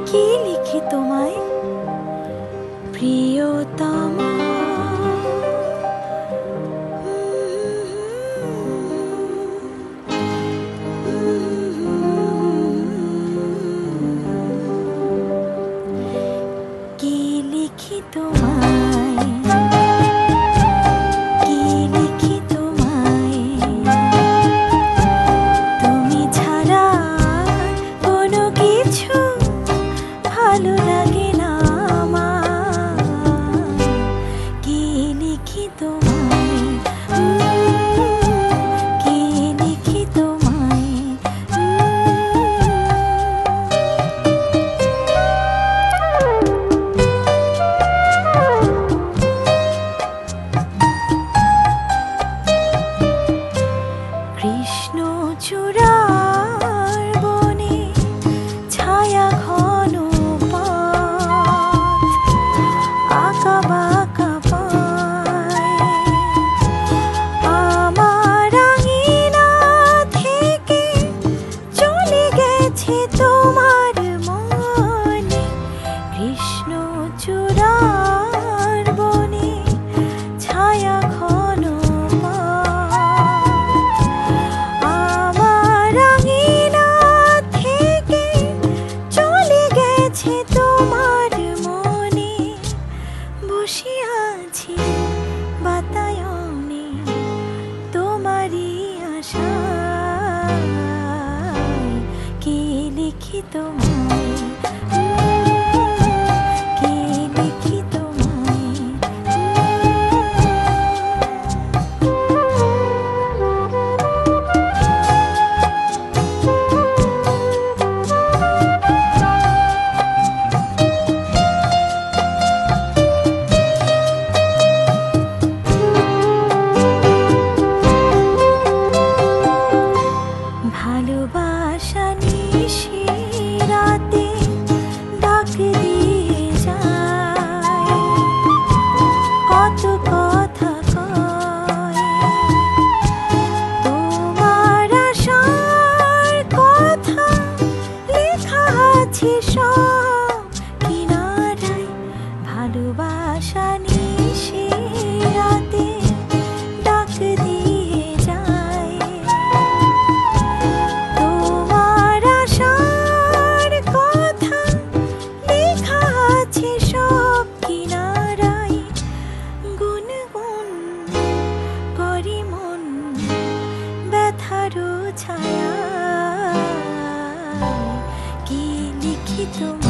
কি লিখি তোমায় প্রিয়তম, কি লিখি তোমায়, কি লিখি তোমায়, তুমি ছাড়া কোনো কিছু ভালো লাগে না আমার। কি লিখি তোমায়, কি লিখি তোমায়, কৃষ্ণচূড়ার বনে ছায়া ঘন পথ, আঁকা বাঁকা পায় আমার আঙিনা থেকে চলে গেছে তোমার মনে। কৃষ্ণচূড়ার বনে ছায়া ঘন পথ, আমার আঙিনা থেকে চলে গেছে তোমার মনে। বসে আছি বাতায়নে তোমারই আশায়। কি লিখি তোমায়, কি লিখি তোমায়, ভালোবাসা নিশি রাতে ডাক দিয়ে যায়, কত কথা কয় তোমার আশার কথা লেখা আছে সব কিনারায়। ভালোবাসা নিশি রাতে ডাক দিয়ে যায়, তোমার আশার কথা লেখা আছে সব কিনারায়। গুনগুন করি মন ব্যথারও ছায়া, কি লিখি তোমায়।